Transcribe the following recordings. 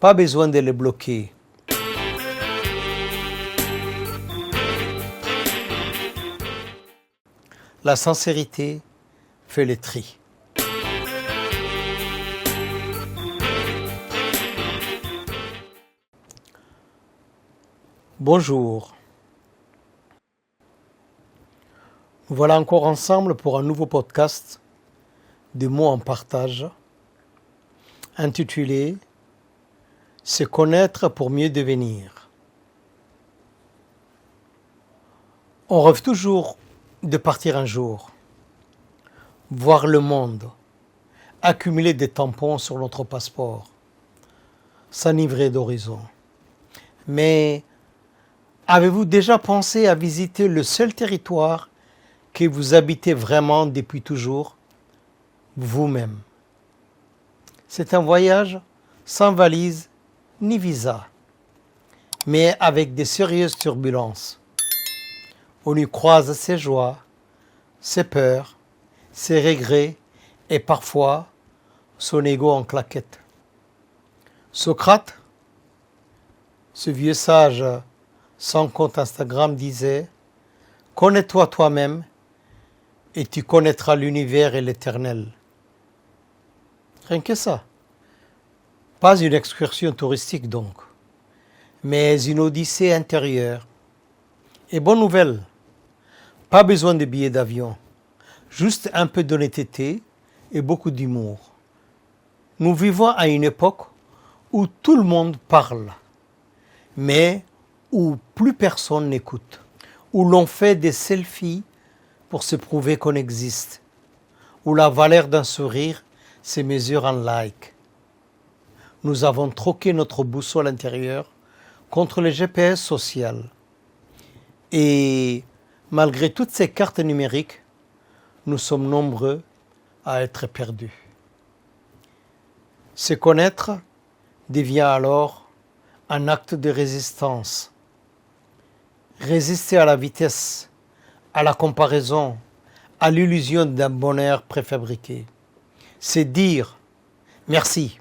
Pas besoin de les bloquer. La sincérité fait le tri. Bonjour. Nous voilà encore ensemble pour un nouveau podcast de mots en partage intitulé « Se connaître pour mieux devenir ». On rêve toujours de partir un jour, voir le monde, accumuler des tampons sur notre passeport, s'enivrer d'horizons. Mais avez-vous déjà pensé à visiter le seul territoire que vous habitez vraiment depuis toujours, vous-même? C'est un voyage sans valise ni visa, mais avec de sérieuses turbulences. On y croise ses joies, ses peurs, ses regrets et parfois son ego en claquette. Socrate, ce vieux sage sans compte Instagram, disait « Connais-toi toi-même et tu connaîtras l'univers et l'éternel ». Rien que ça. Pas une excursion touristique donc, mais une odyssée intérieure. Et bonne nouvelle, pas besoin de billets d'avion, juste un peu d'honnêteté et beaucoup d'humour. Nous vivons à une époque où tout le monde parle, mais où plus personne n'écoute, où l'on fait des selfies pour se prouver qu'on existe, où la valeur d'un sourire se mesure en likes. Nous avons troqué notre boussole intérieure contre le GPS social. Et malgré toutes ces cartes numériques, nous sommes nombreux à être perdus. Se connaître devient alors un acte de résistance. Résister à la vitesse, à la comparaison, à l'illusion d'un bonheur préfabriqué. C'est dire « Merci,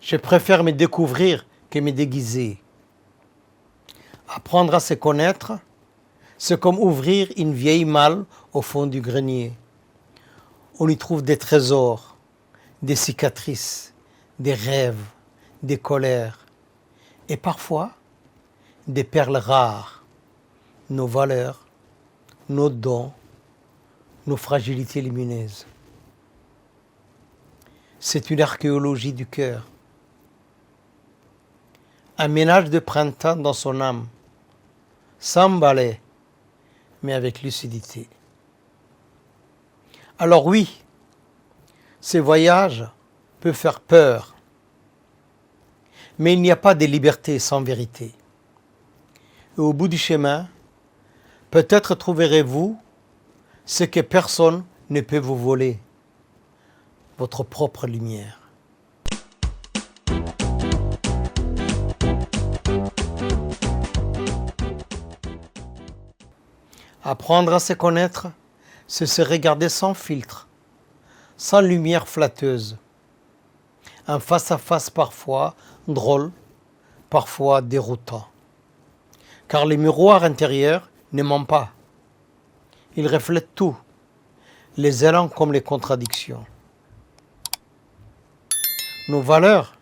je préfère me découvrir que me déguiser ». Apprendre à se connaître, c'est comme ouvrir une vieille malle au fond du grenier. On y trouve des trésors, des cicatrices, des rêves, des colères et parfois des perles rares. Nos valeurs, nos dons, nos fragilités lumineuses. C'est une archéologie du cœur. Un ménage de printemps dans son âme, sans balai, mais avec lucidité. Alors oui, ces voyages peuvent faire peur, mais il n'y a pas de liberté sans vérité. Et au bout du chemin, peut-être trouverez-vous ce que personne ne peut vous voler, votre propre lumière. Apprendre à se connaître, c'est se regarder sans filtre, sans lumière flatteuse. Un face-à-face parfois drôle, parfois déroutant. Car les miroirs intérieurs ne mentent pas. Ils reflètent tout, les élans comme les contradictions. Nos valeurs,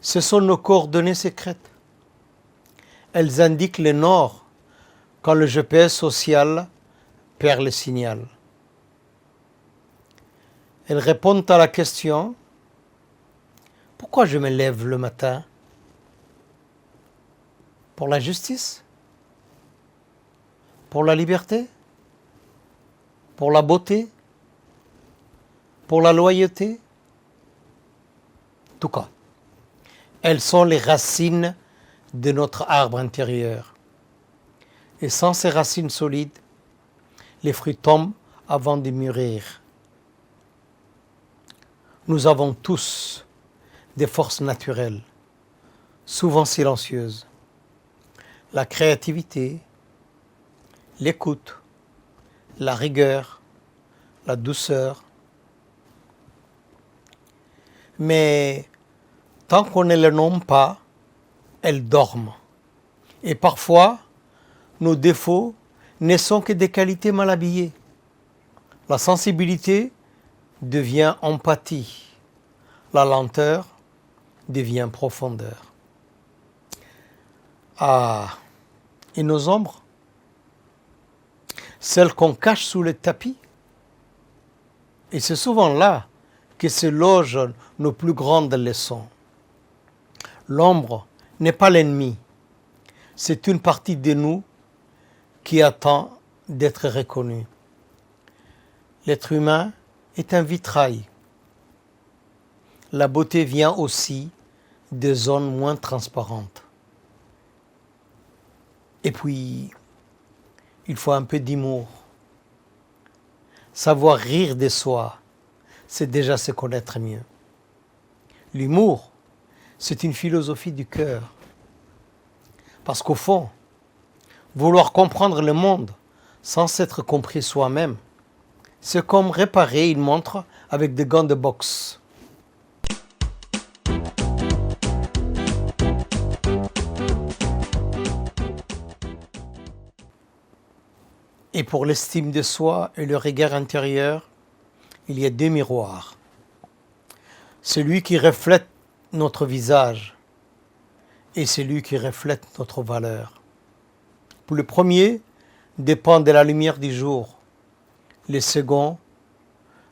ce sont nos coordonnées secrètes. Elles indiquent le nord quand le GPS social perd le signal. Elles répondent à la question « Pourquoi je me lève le matin ? Pour la justice ? Pour la liberté ? Pour la beauté ? Pour la loyauté ? » En tout cas, elles sont les racines de notre arbre intérieur. Et sans ces racines solides, les fruits tombent avant de mûrir. Nous avons tous des forces naturelles, souvent silencieuses. La créativité, l'écoute, la rigueur, la douceur. Mais tant qu'on ne les nomme pas, elles dorment. Et parfois, nos défauts ne sont que des qualités mal habillées. La sensibilité devient empathie. La lenteur devient profondeur. Ah, et nos ombres, celles qu'on cache sous le tapis. Et c'est souvent là que se logent nos plus grandes leçons. L'ombre n'est pas l'ennemi, c'est une partie de nous qui attend d'être reconnue. L'être humain est un vitrail. La beauté vient aussi des zones moins transparentes. Et puis, il faut un peu d'humour. Savoir rire de soi, c'est déjà se connaître mieux. L'humour, c'est une philosophie du cœur. Parce qu'au fond, vouloir comprendre le monde sans s'être compris soi-même, c'est comme réparer une montre avec des gants de boxe. Et pour l'estime de soi et le regard intérieur, il y a deux miroirs. Celui qui reflète notre visage et celui qui reflète notre valeur. Pour le premier, dépend de la lumière du jour. Le second,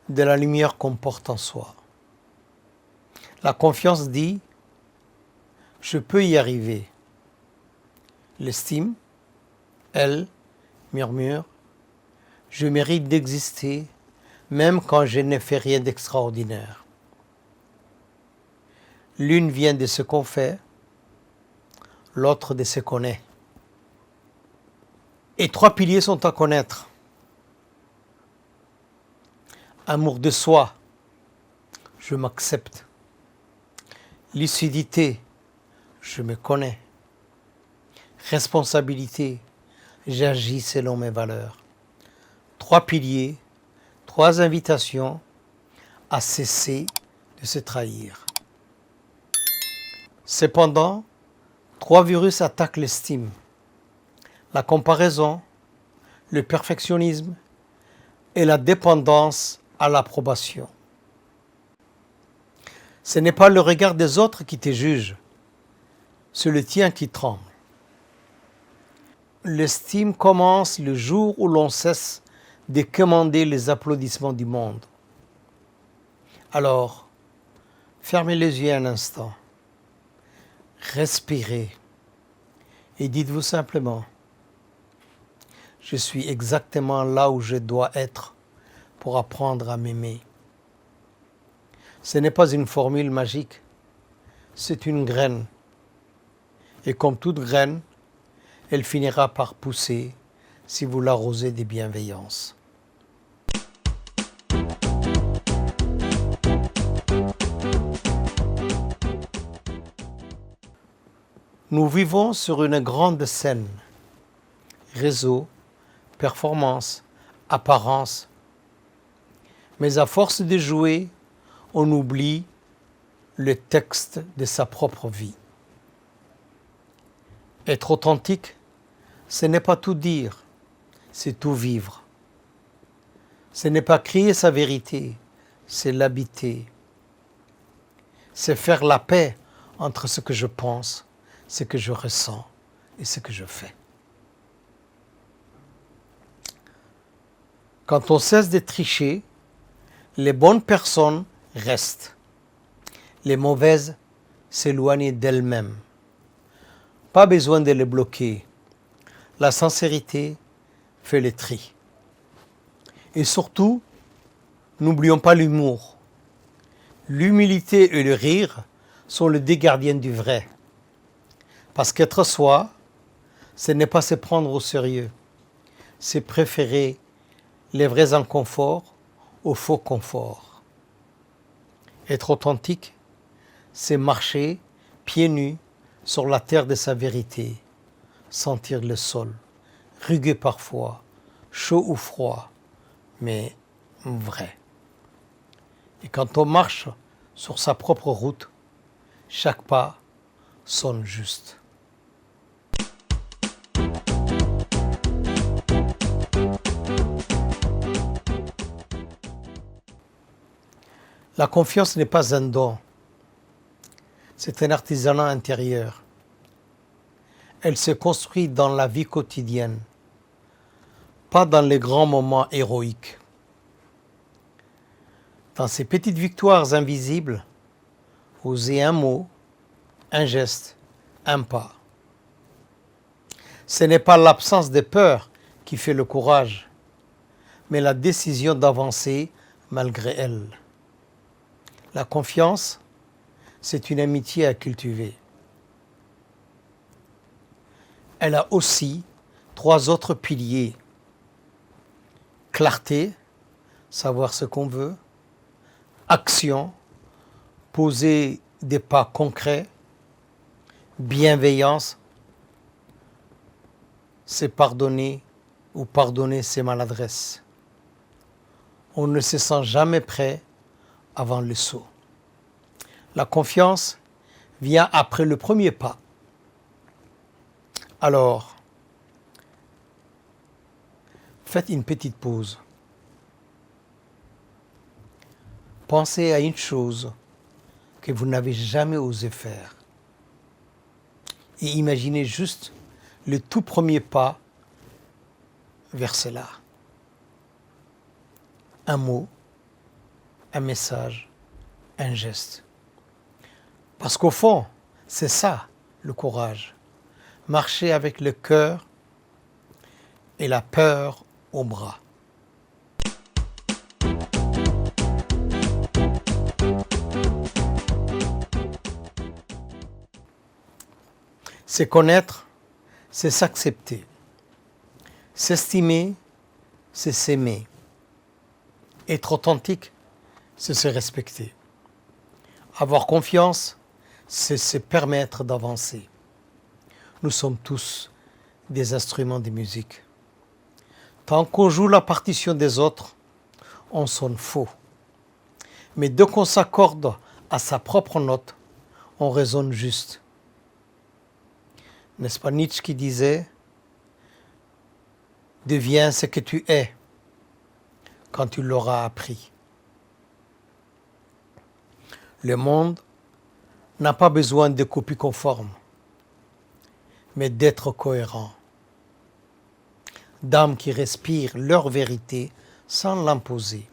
de la lumière qu'on porte en soi. La confiance dit « je peux y arriver ». L'estime, elle, murmure « je mérite d'exister même quand je n'ai fait rien d'extraordinaire ». L'une vient de ce qu'on fait, l'autre de ce qu'on est. Et trois piliers sont à connaître. Amour de soi, je m'accepte. Lucidité, je me connais. Responsabilité, j'agis selon mes valeurs. Trois piliers, trois invitations à cesser de se trahir. Cependant, trois virus attaquent l'estime. La comparaison, le perfectionnisme et la dépendance à l'approbation. Ce n'est pas le regard des autres qui te juge, c'est le tien qui tremble. L'estime commence le jour où l'on cesse de commander les applaudissements du monde. Alors, fermez les yeux un instant, respirez et dites-vous simplement « Je suis exactement là où je dois être pour apprendre à m'aimer ». Ce n'est pas une formule magique, c'est une graine. Et comme toute graine, elle finira par pousser si vous l'arrosez de bienveillance. Nous vivons sur une grande scène. Réseau, performance, apparence. Mais à force de jouer, on oublie le texte de sa propre vie. Être authentique, ce n'est pas tout dire, c'est tout vivre. Ce n'est pas crier sa vérité, c'est l'habiter. C'est faire la paix entre ce que je pense, ce que je ressens et ce que je fais. Quand on cesse de tricher, les bonnes personnes restent. Les mauvaises s'éloignent d'elles-mêmes. Pas besoin de les bloquer. La sincérité fait le tri. Et surtout, n'oublions pas l'humour. L'humilité et le rire sont les deux gardiens du vrai. Parce qu'être soi, ce n'est pas se prendre au sérieux. C'est préférer les vrais inconforts au faux confort. Être authentique, c'est marcher pieds nus sur la terre de sa vérité, sentir le sol, rugueux parfois, chaud ou froid, mais vrai. Et quand on marche sur sa propre route, chaque pas sonne juste. La confiance n'est pas un don, c'est un artisanat intérieur. Elle se construit dans la vie quotidienne, pas dans les grands moments héroïques. Dans ces petites victoires invisibles, oser un mot, un geste, un pas. Ce n'est pas l'absence de peur qui fait le courage, mais la décision d'avancer malgré elle. La confiance, c'est une amitié à cultiver. Elle a aussi 3 autres piliers. Clarté, savoir ce qu'on veut. Action, poser des pas concrets. Bienveillance, c'est pardonner ou pardonner ses maladresses. On ne se sent jamais prêt avant le saut. La confiance vient après le premier pas. Alors, faites une petite pause. Pensez à une chose que vous n'avez jamais osé faire. Et imaginez juste le tout premier pas vers cela. Un mot, un message, un geste. Parce qu'au fond, c'est ça le courage. Marcher avec le cœur et la peur au bras. C'est connaître, c'est s'accepter. S'estimer, c'est s'aimer. Être authentique, c'est se respecter. Avoir confiance, c'est se permettre d'avancer. Nous sommes tous des instruments de musique. Tant qu'on joue la partition des autres, on sonne faux. Mais dès qu'on s'accorde à sa propre note, on résonne juste. N'est-ce pas Nietzsche qui disait « Deviens ce que tu es quand tu l'auras appris ». Le monde n'a pas besoin de copies conformes, mais d'être cohérent. D'âmes qui respirent leur vérité sans l'imposer.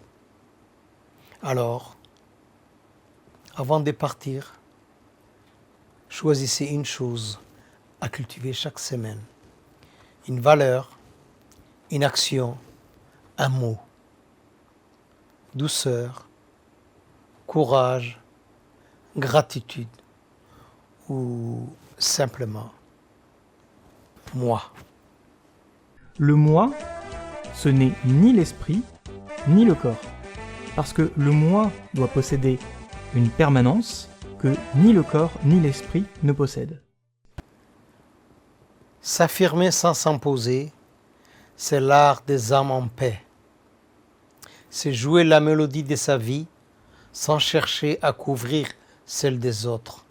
Alors, avant de partir, choisissez une chose à cultiver chaque semaine. Une valeur, une action, un mot. Douceur, courage, gratitude ou simplement moi. Le moi, ce n'est ni l'esprit, ni le corps. Parce que le moi doit posséder une permanence que ni le corps ni l'esprit ne possèdent. S'affirmer sans s'imposer, c'est l'art des âmes en paix. C'est jouer la mélodie de sa vie sans chercher à couvrir celle des autres.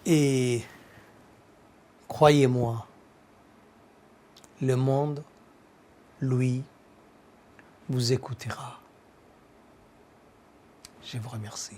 Et croyez-moi, le monde, lui, vous écoutera. Je vous remercie.